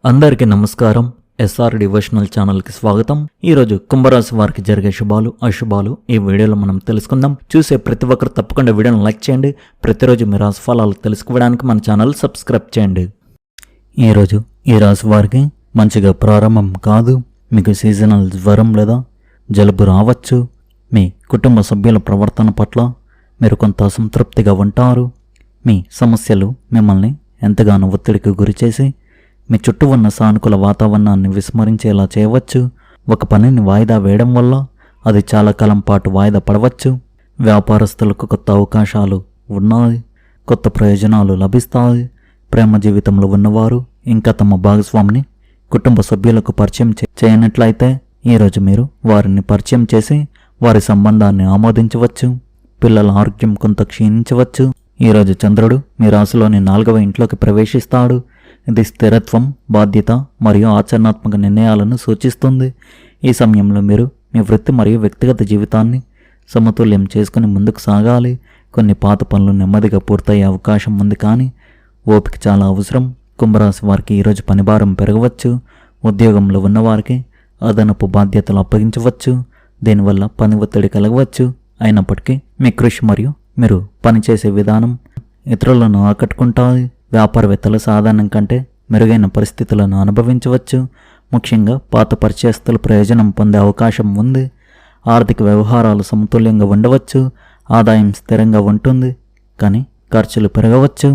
అందరికీ నమస్కారం. SR devotional ఛానల్కి స్వాగతం. ఈరోజు కుంభరాశి వారికి జరిగే శుభాలు అశుభాలు ఈ వీడియోలో మనం తెలుసుకుందాం. చూసే ప్రతి ఒక్కరు తప్పకుండా వీడియోను లైక్ చేయండి. ప్రతిరోజు మీ రాశి ఫలాలు తెలుసుకోవడానికి మన ఛానల్ సబ్స్క్రైబ్ చేయండి. ఈరోజు ఈ రాశి వారికి మంచిగా ప్రారంభం కాదు. మీకు సీజనల్ జ్వరం లేదా జలుబు రావచ్చు. మీ కుటుంబ సభ్యుల ప్రవర్తన పట్ల మీరు కొంత అసంతృప్తిగా ఉంటారు. మీ సమస్యలు మిమ్మల్ని ఎంతగానో ఒత్తిడికి గురిచేసి మీ చుట్టూ ఉన్న సానుకూల వాతావరణాన్ని విస్మరించేలా చేయవచ్చు. ఒక పనిని వాయిదా వేయడం వల్ల అది చాలా కాలం పాటు వాయిదా పడవచ్చు. వ్యాపారస్తులకు కొత్త అవకాశాలు ఉన్నాయి. కొత్త ప్రయోజనాలు లభిస్తాయి. ప్రేమ జీవితంలో ఉన్నవారు ఇంకా తమ భాగస్వామిని కుటుంబ సభ్యులకు పరిచయం చేయనట్లయితే ఈరోజు మీరు వారిని పరిచయం చేసి వారి సంబంధాన్ని ఆమోదించవచ్చు. పిల్లల ఆరోగ్యం కొంత క్షీణించవచ్చు. ఈరోజు చంద్రుడు మీ రాశిలోని 4వ ఇంట్లోకి ప్రవేశిస్తాడు. ఇది స్థిరత్వం, బాధ్యత మరియు ఆచరణాత్మక నిర్ణయాలను సూచిస్తుంది. ఈ సమయంలో మీరు మీ వృత్తి మరియు వ్యక్తిగత జీవితాన్ని సమతుల్యం చేసుకుని ముందుకు సాగాలి. కొన్ని పాత పనులు నెమ్మదిగా పూర్తయ్యే అవకాశం ఉంది, కానీ ఓపిక చాలా అవసరం. కుంభరాశి వారికి ఈరోజు పనిభారం పెరగవచ్చు. ఉద్యోగంలో ఉన్నవారికి అదనపు బాధ్యతలు అప్పగించవచ్చు. దీనివల్ల పని ఒత్తిడి కలగవచ్చు. అయినప్పటికీ మీ కృషి మరియు మీరు పనిచేసే విధానం ఇతరులను ఆకట్టుకుంటాయి. వ్యాపారవేత్తలు సాధారణం కంటే మెరుగైన పరిస్థితులను అనుభవించవచ్చు. ముఖ్యంగా పాత పరిచయస్తులు ప్రయోజనం పొందే అవకాశం ఉంది. ఆర్థిక వ్యవహారాలు సమతుల్యంగా ఉండవచ్చు. ఆదాయం స్థిరంగా ఉంటుంది, కానీ ఖర్చులు పెరగవచ్చు.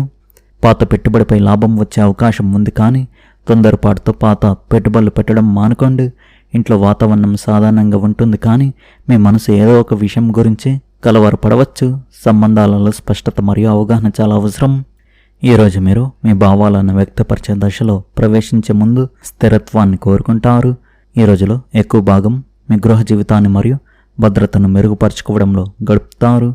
పాత పెట్టుబడిపై లాభం వచ్చే అవకాశం ఉంది, కానీ తొందరపాటుతో పాత పెట్టుబడులు పెట్టడం మానుకోండి. ఇంట్లో వాతావరణం సాధారణంగా ఉంటుంది, కానీ మీ మనసు ఏదో ఒక విషయం గురించి కలవరపడవచ్చు. సంబంధాలలో స్పష్టత మరియు అవగాహన చాలా అవసరం. ఈరోజు మీరు మీ భావాలను వ్యక్తపరిచే దశలో ప్రవేశించే ముందు స్థిరత్వాన్ని కోరుకుంటారు. ఈ రోజులో ఎక్కువ భాగం మీ గృహ జీవితాన్ని మరియు భద్రతను మెరుగుపరచుకోవడంలో గడుపుతారు.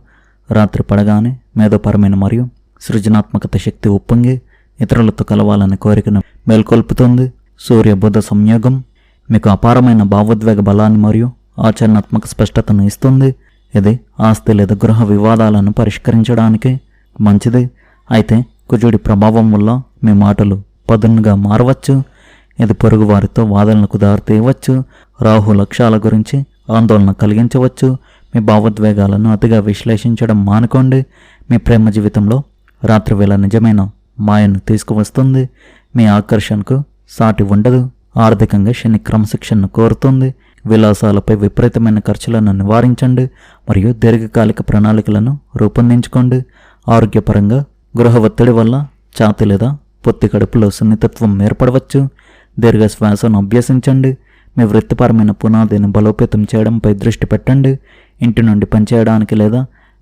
రాత్రి పడగానే మేధోపరమైన మరియు సృజనాత్మకత శక్తి ఉప్పొంగి ఇతరులతో కలవాలనే కోరికను మేల్కొల్పుతుంది. సూర్య బుధ సంయోగం మీకు అపారమైన భావోద్వేగ బలాన్ని మరియు ఆచరణాత్మక స్పష్టతను ఇస్తుంది. ఇది ఆస్తి లేదా గృహ వివాదాలను పరిష్కరించడానికి మంచిది. అయితే కుజుడి ప్రభావం వల్ల మీ మాటలు పదునుగా మారవచ్చు. ఇది పొరుగు వారితో వాదనలకు దారితీయవచ్చు. రాహు లక్ష్యాల గురించి ఆందోళన కలిగించవచ్చు. మీ భావోద్వేగాలను అతిగా విశ్లేషించడం మానుకోండి. మీ ప్రేమ జీవితంలో రాత్రివేళ నిజమైన మాయను తీసుకువస్తుంది. మీ ఆకర్షణకు సాటి ఉండదు. ఆర్థికంగా శని క్రమశిక్షణను కోరుతుంది. విలాసాలపై విపరీతమైన ఖర్చులను నివారించండి మరియు దీర్ఘకాలిక ప్రణాళికలను రూపొందించుకోండి. ఆరోగ్యపరంగా గృహ ఒత్తిడి వల్ల ఛాతీ లేదా పొత్తి కడుపులో సున్నితత్వం ఏర్పడవచ్చు. దీర్ఘ శ్వాసను అభ్యసించండి. మీ వృత్తిపరమైన పునాదిని బలోపేతం చేయడంపై దృష్టి పెట్టండి. ఇంటి నుండి పనిచేయడానికి లేదా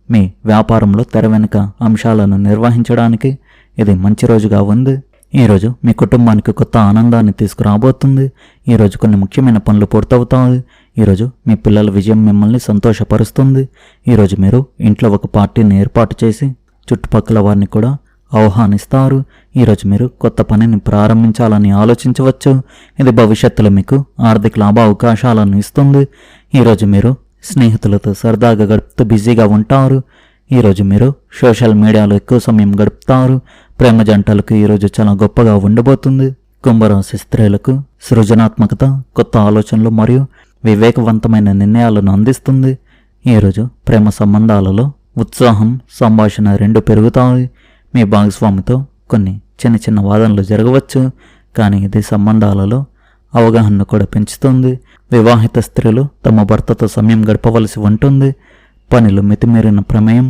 మీ వ్యాపారంలో తెర వెనుక అంశాలను నిర్వహించడానికి ఇది మంచి రోజుగా ఉంది. ఈరోజు మీ కుటుంబానికి కొత్త ఆనందాన్ని తీసుకురాబోతుంది. ఈరోజు కొన్ని ముఖ్యమైన పనులు పూర్తవుతాయి. ఈరోజు మీ పిల్లల విజయం మిమ్మల్ని సంతోషపరుస్తుంది. ఈరోజు మీరు ఇంట్లో ఒక పార్టీని ఏర్పాటు చేసి చుట్టుపక్కల వారిని కూడా ఆహ్వానిస్తారు. ఈరోజు మీరు కొత్త పనిని ప్రారంభించాలని ఆలోచించవచ్చు. ఇది భవిష్యత్తులో మీకు ఆర్థిక లాభ అవకాశాలను ఇస్తుంది. ఈరోజు మీరు స్నేహితులతో సరదాగా గడుపుతూ బిజీగా ఉంటారు. ఈరోజు మీరు సోషల్ మీడియాలో ఎక్కువ సమయం గడుపుతారు. ప్రేమ జంటలకు ఈరోజు చాలా గొప్పగా ఉండబోతుంది. కుంభరాశి స్త్రీలకు సృజనాత్మకత, కొత్త ఆలోచనలు మరియు వివేకవంతమైన నిర్ణయాలను అందిస్తుంది. ఈరోజు ప్రేమ సంబంధాలలో ఉత్సాహం, సంభాషణ రెండు పెరుగుతాయి. మీ భాగస్వామితో కొన్ని చిన్న చిన్న వాదనలు జరగవచ్చు, కానీ ఇది సంబంధాలలో అవగాహనను కూడా పెంచుతుంది. వివాహిత స్త్రీలు తమ భర్తతో సమయం గడపవలసి ఉంటుంది. పనిలో మితిమీరిన ప్రమేయం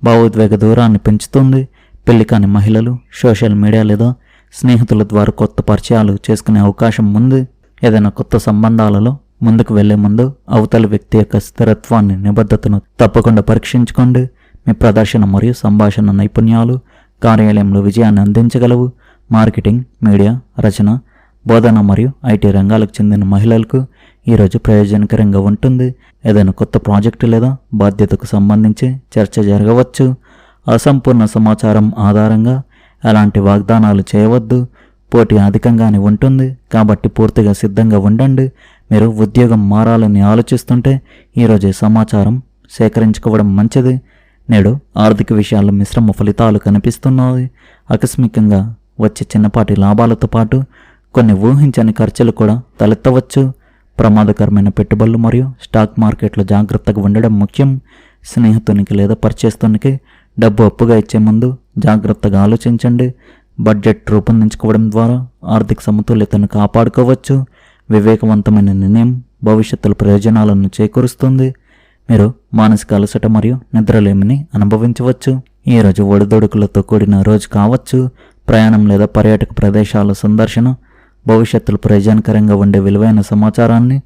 భావోద్వేగ దూరాన్ని పెంచుతుంది. పెళ్లి కాని మహిళలు సోషల్ మీడియా లేదా స్నేహితుల ద్వారా కొత్త పరిచయాలు చేసుకునే అవకాశం ఉంది. ఏదైనా కొత్త సంబంధాలలో ముందుకు వెళ్లే ముందు అవతలి వ్యక్తి యొక్క స్థిరత్వాన్ని, నిబద్ధతను తప్పకుండా పరీక్షించుకోండి. మీ ప్రదర్శన మరియు సంభాషణ నైపుణ్యాలు కార్యాలయంలో విజయాన్ని అందించగలవు. మార్కెటింగ్, మీడియా, రచన, బోధన మరియు ఐటీ రంగాలకు చెందిన మహిళలకు ఈరోజు ప్రయోజనకరంగా ఉంటుంది. ఏదైనా కొత్త ప్రాజెక్టు లేదా బాధ్యతకు సంబంధించి చర్చ జరగవచ్చు. అసంపూర్ణ సమాచారం ఆధారంగా ఎలాంటి వాగ్దానాలు చేయవద్దు. పోటీ అధికంగానే ఉంటుంది, కాబట్టి పూర్తిగా సిద్ధంగా ఉండండి. మీరు ఉద్యోగం మారాలని ఆలోచిస్తుంటే ఈరోజు సమాచారం సేకరించుకోవడం మంచిది. నేడు ఆర్థిక విషయాల్లో మిశ్రమ ఫలితాలు కనిపిస్తున్నాయి. ఆకస్మికంగా వచ్చే చిన్నపాటి లాభాలతో పాటు కొన్ని ఊహించని ఖర్చులు కూడా తలెత్తవచ్చు. ప్రమాదకరమైన పెట్టుబడులు మరియు స్టాక్ మార్కెట్లో జాగ్రత్తగా ఉండడం ముఖ్యం. స్నేహితునికి లేదా పరిచయస్తునికి డబ్బు అప్పుగా ఇచ్చే ముందు జాగ్రత్తగా ఆలోచించండి. బడ్జెట్ రూపొందించుకోవడం ద్వారా ఆర్థిక సమతుల్యతను కాపాడుకోవచ్చు. వివేకవంతమైన నిర్ణయం భవిష్యత్తులో ప్రయోజనాలను చేకూరుస్తుంది. మీరు మానసిక అలసట మరియు నిద్రలేమిని అనుభవించవచ్చు. ఈరోజు ఒడిదొడుకులతో కూడిన రోజు కావచ్చు. ప్రయాణం లేదా పర్యాటక ప్రదేశాల సందర్శన భవిష్యత్తులో ప్రయోజనకరంగా ఉండే విలువైన సమాచారాన్ని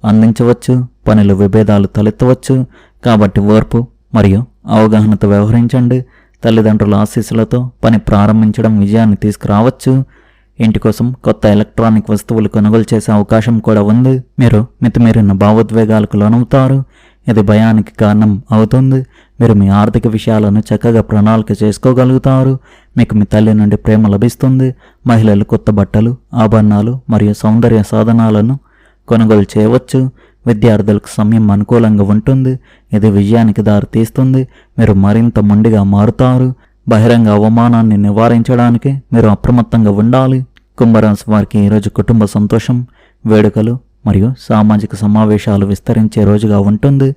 అందించవచ్చు. పనిలో విభేదాలు తలెత్తవచ్చు, కాబట్టి ఓర్పు మరియు అవగాహనతో వ్యవహరించండి. తల్లిదండ్రుల ఆశీస్సులతో పని ప్రారంభించడం విజయాన్ని తీసుకురావచ్చు. ఇంటి కోసం కొత్త ఎలక్ట్రానిక్ వస్తువులు కొనుగోలు చేసే అవకాశం కూడా ఉంది. మీరు మితిమీరిన భావోద్వేగాలకు లోనవుతారు, ఇది భయానికి కారణం అవుతుంది. మీరు మీ ఆర్థిక విషయాలను చక్కగా ప్రణాళిక చేసుకోగలుగుతారు. మీకు మీ తల్లి నుండి ప్రేమ లభిస్తుంది. మహిళలు కొత్త బట్టలు, ఆభరణాలు మరియు సౌందర్య సాధనాలను కొనుగోలు చేయవచ్చు. విద్యార్థులకు సమయం అనుకూలంగా ఉంటుంది, ఇది విజయానికి దారితీస్తుంది. మీరు మరింత మొండిగా మారుతారు. బహిరంగ అవమానాన్ని నివారించడానికి మీరు అప్రమత్తంగా ఉండాలి. కుంభరాశి వారికి ఈరోజు కుటుంబ సంతోషం, వేడుకలు మరియు సామాజిక సమావేశాలు విస్తరించే రోజుగా ఉంటుంది.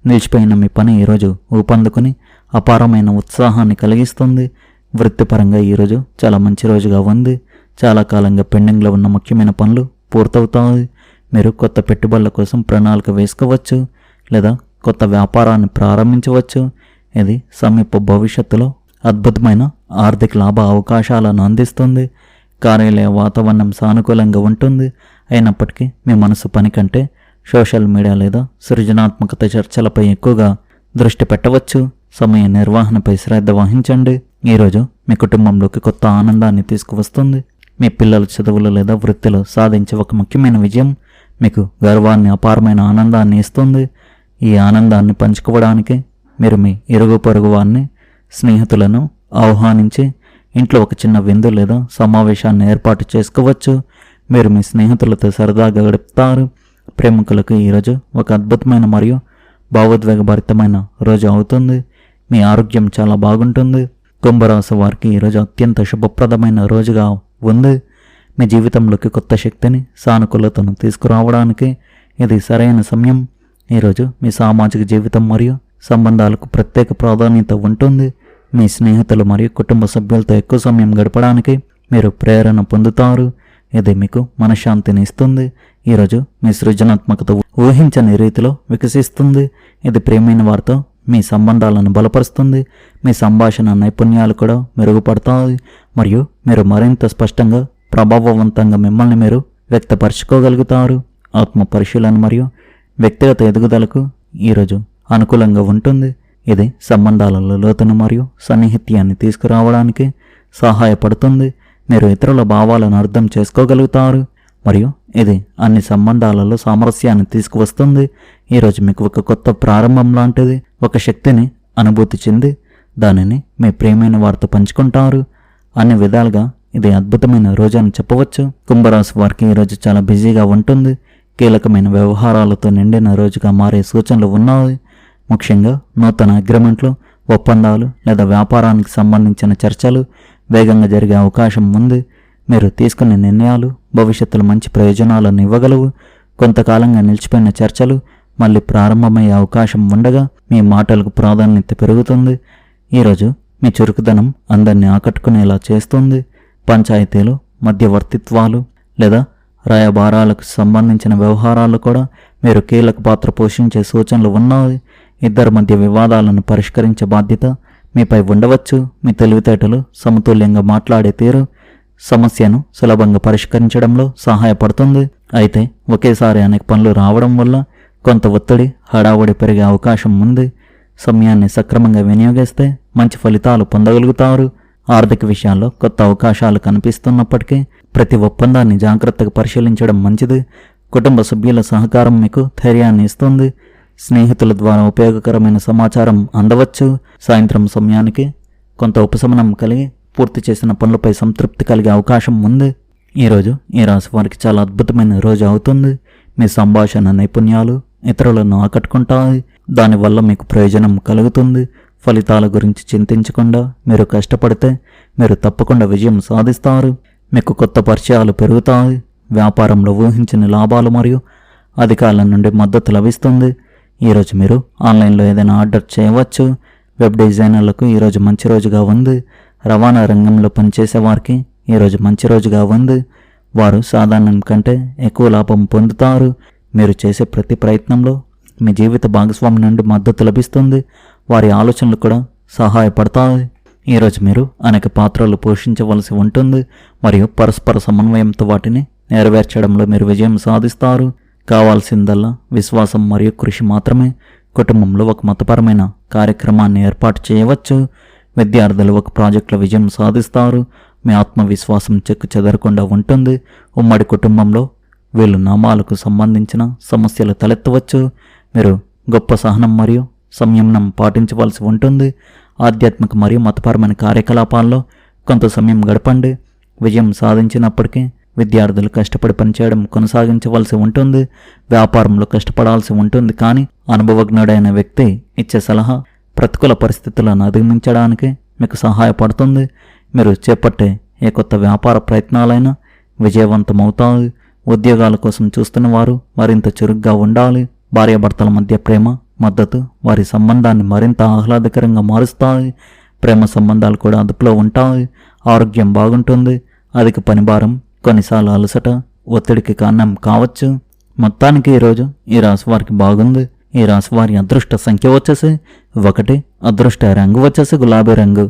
నిలిచిపోయిన మీ పని ఈరోజు ఊపందుకుని అపారమైన ఉత్సాహాన్ని కలిగిస్తుంది. వృత్తిపరంగా ఈరోజు చాలా మంచి రోజుగా ఉంది. చాలా కాలంగా పెండింగ్లో ఉన్న ముఖ్యమైన పనులు పూర్తవుతాయి. మీరు కొత్త పెట్టుబడుల కోసం ప్రణాళిక వేసుకోవచ్చు లేదా కొత్త వ్యాపారాన్ని ప్రారంభించవచ్చు. ఇది సమీప భవిష్యత్తులో అద్భుతమైన ఆర్థిక లాభ అవకాశాలను అందిస్తుంది. కార్యాలయ వాతావరణం సానుకూలంగా ఉంటుంది. అయినప్పటికీ మీ మనసు పని కంటే సోషల్ మీడియా లేదా సృజనాత్మకత చర్చలపై ఎక్కువగా దృష్టి పెట్టవచ్చు. సమయ నిర్వహణపై శ్రద్ధ వహించండి. ఈరోజు మీ కుటుంబంలోకి కొత్త ఆనందాన్ని తీసుకువస్తుంది. మీ పిల్లల చదువులు లేదా వృత్తిలో సాధించే ఒక ముఖ్యమైన విజయం మీకు గర్వాన్ని, అపారమైన ఆనందాన్ని ఇస్తుంది. ఈ ఆనందాన్ని పంచుకోవడానికి మీరు మీ ఇరుగు పొరుగు వారిని, స్నేహితులను ఆహ్వానించి ఇంట్లో ఒక చిన్న విందు లేదా సమావేశాన్ని ఏర్పాటు చేసుకోవచ్చు. మీరు మీ స్నేహితులతో సరదాగా గడుపుతారు. ప్రేమికులకు ఈరోజు ఒక అద్భుతమైన మరియు భావోద్వేగభరితమైన రోజు అవుతుంది. మీ ఆరోగ్యం చాలా బాగుంటుంది. కుంభరాశి వారికి ఈరోజు అత్యంత శుభప్రదమైన రోజుగా ఉంది. మీ జీవితంలోకి కొత్త శక్తిని, సానుకూలతను తీసుకురావడానికి ఇది సరైన సమయం. ఈరోజు మీ సామాజిక జీవితం మరియు సంబంధాలకు ప్రత్యేక ప్రాధాన్యత ఉంటుంది. మీ స్నేహితులు మరియు కుటుంబ సభ్యులతో ఎక్కువ సమయం గడపడానికి మీరు ప్రేరణ పొందుతారు. ఇది మీకు మనశ్శాంతిని ఇస్తుంది. ఈరోజు మీ సృజనాత్మకత ఊహించని రీతిలో వికసిస్తుంది. ఇది ప్రియమైన వారితో మీ సంబంధాలను బలపరుస్తుంది. మీ సంభాషణ నైపుణ్యాలు కూడా మెరుగుపడతాయి మరియు మీరు మరింత స్పష్టంగా, ప్రభావవంతంగా మిమ్మల్ని మీరు వ్యక్తపరచుకోగలుగుతారు. ఆత్మ పరిశీలన మరియు వ్యక్తిగత ఎదుగుదలకు ఈరోజు అనుకూలంగా ఉంటుంది. ఇది సంబంధాలలో లోతును మరియు సన్నిహిత్యాన్ని తీసుకురావడానికి సహాయపడుతుంది. మీరు ఇతరుల భావాలను అర్థం చేసుకోగలుగుతారు మరియు ఇది అన్ని సంబంధాలలో సామరస్యాన్ని తీసుకువస్తుంది. ఈరోజు మీకు ఒక కొత్త ప్రారంభం లాంటిది. ఒక శక్తిని అనుభూతి చెంది దానిని మీ ప్రియమైన వారితో పంచుకుంటారు. అన్ని విధాలుగా ఇది అద్భుతమైన రోజు అని చెప్పవచ్చు. కుంభరాశి వారికి ఈరోజు చాలా బిజీగా ఉంటుంది. కీలకమైన వ్యవహారాలతో నిండిన రోజుగా మారే సూచనలు ఉన్నాయి. ముఖ్యంగా నూతన అగ్రిమెంట్లు, ఒప్పందాలు లేదా వ్యాపారానికి సంబంధించిన చర్చలు వేగంగా జరిగే అవకాశం ఉంది. మీరు తీసుకునే నిర్ణయాలు భవిష్యత్తులో మంచి ప్రయోజనాలను ఇవ్వగలవు. కొంతకాలంగా నిలిచిపోయిన చర్చలు మళ్ళీ ప్రారంభమయ్యే అవకాశం ఉండగా మీ మాటలకు ప్రాధాన్యత పెరుగుతుంది. ఈరోజు మీ చురుకుదనం అందరినీ ఆకట్టుకునేలా చేస్తుంది. పంచాయతీలు, మధ్యవర్తిత్వాలు లేదా రాయబారాలకు సంబంధించిన వ్యవహారాలు కూడా మీరు కీలక పాత్ర పోషించే సూచనలు ఉన్నాయి. ఇద్దరి మధ్య వివాదాలను పరిష్కరించే బాధ్యత మీపై ఉండవచ్చు. మీ తెలివితేటలు, సమతుల్యంగా మాట్లాడే తీరు సమస్యను సులభంగా పరిష్కరించడంలో సహాయపడుతుంది. అయితే ఒకేసారి అనేక పనులు రావడం వల్ల కొంత ఒత్తిడి, హడావుడి పెరిగే అవకాశం ఉంది. సమయాన్ని సక్రమంగా వినియోగిస్తే మంచి ఫలితాలు పొందగలుగుతారు. ఆర్థిక విషయాల్లో కొత్త అవకాశాలు కనిపిస్తున్నప్పటికీ ప్రతి ఒప్పందాన్ని జాగ్రత్తగా పరిశీలించడం మంచిది. కుటుంబ సభ్యుల సహకారం మీకు ధైర్యాన్ని ఇస్తుంది. స్నేహితుల ద్వారా ఉపయోగకరమైన సమాచారం అందవచ్చు. సాయంత్రం సమయానికి కొంత ఉపశమనం కలిగి పూర్తి చేసిన పనులపై సంతృప్తి కలిగే అవకాశం ఉంది. ఈరోజు ఈ రాశి వారికి చాలా అద్భుతమైన రోజు అవుతుంది. మీ సంభాషణ నైపుణ్యాలు ఇతరులను ఆకట్టుకుంటాయి. దానివల్ల మీకు ప్రయోజనం కలుగుతుంది. ఫలితాల గురించి చింతించకుండా మీరు కష్టపడితే మీరు తప్పకుండా విజయం సాధిస్తారు. మీకు కొత్త పరిచయాలు పెరుగుతాయి. వ్యాపారంలో ఊహించిన లాభాలు మరియు అధికారుల నుండి మద్దతు లభిస్తుంది. ఈరోజు మీరు ఆన్లైన్లో ఏదైనా ఆర్డర్ చేయవచ్చు. వెబ్ డిజైనర్లకు ఈరోజు మంచి రోజుగా ఉంది. రవాణా రంగంలో పనిచేసే వారికి ఈరోజు మంచి రోజుగా ఉంది. వారు సాధారణం కంటే ఎక్కువ లాభం పొందుతారు. మీరు చేసే ప్రతి ప్రయత్నంలో మీ జీవిత భాగస్వామి నుండి మద్దతు లభిస్తుంది. వారి ఆలోచనలు కూడా సహాయపడతాయి. ఈరోజు మీరు అనేక పాత్రలు పోషించవలసి ఉంటుంది మరియు పరస్పర సమన్వయంతో వాటిని నెరవేర్చడంలో మీరు విజయం సాధిస్తారు. కావాల్సిందల్లా విశ్వాసం మరియు కృషి మాత్రమే. కుటుంబంలో ఒక మతపరమైన కార్యక్రమాన్ని ఏర్పాటు చేయవచ్చు. విద్యార్థులు ఒక ప్రాజెక్టులో విజయం సాధిస్తారు. మీ ఆత్మవిశ్వాసం చెక్కు చెదరకుండా ఉంటుంది. ఉమ్మడి కుటుంబంలో వీళ్ళు నామాలకు సంబంధించిన సమస్యలు తలెత్తవచ్చు. మీరు గొప్ప సహనం మరియు సంయమనం పాటించవలసి ఉంటుంది. ఆధ్యాత్మిక మరియు మతపరమైన కార్యకలాపాల్లో కొంత సమయం గడపండి. విజయం సాధించినప్పటికీ విద్యార్థులు కష్టపడి పనిచేయడం కొనసాగించవలసి ఉంటుంది. వ్యాపారంలో కష్టపడాల్సి ఉంటుంది, కానీ అనుభవజ్ఞుడైన వ్యక్తి ఇచ్చే సలహా ప్రతికూల పరిస్థితులను అధిగమించడానికి మీకు సహాయపడుతుంది. మీరు చేపట్టే ఏ కొత్త వ్యాపార ప్రయత్నాలైనా విజయవంతమవుతాయి. ఉద్యోగాల కోసం చూస్తున్న వారు మరింత చురుగ్గా ఉండాలి. భార్యాభర్తల మధ్య ప్రేమ, మద్దతు వారి సంబంధాన్ని మరింత ఆహ్లాదకరంగా మారుస్తాయి. ప్రేమ సంబంధాలు కూడా అదుపులో ఉంటాయి. ఆరోగ్యం బాగుంటుంది. అధిక పనిభారం కొన్నిసార్లు అలసట, ఒత్తిడికి కారణం కావచ్చు. మొత్తానికి ఈరోజు ఈ రాశి వారికి బాగుంది. ఈ రాశి వారి అదృష్ట సంఖ్య వచ్చేసి 1, అదృష్ట రంగు వచ్చేసి గులాబీ రంగు.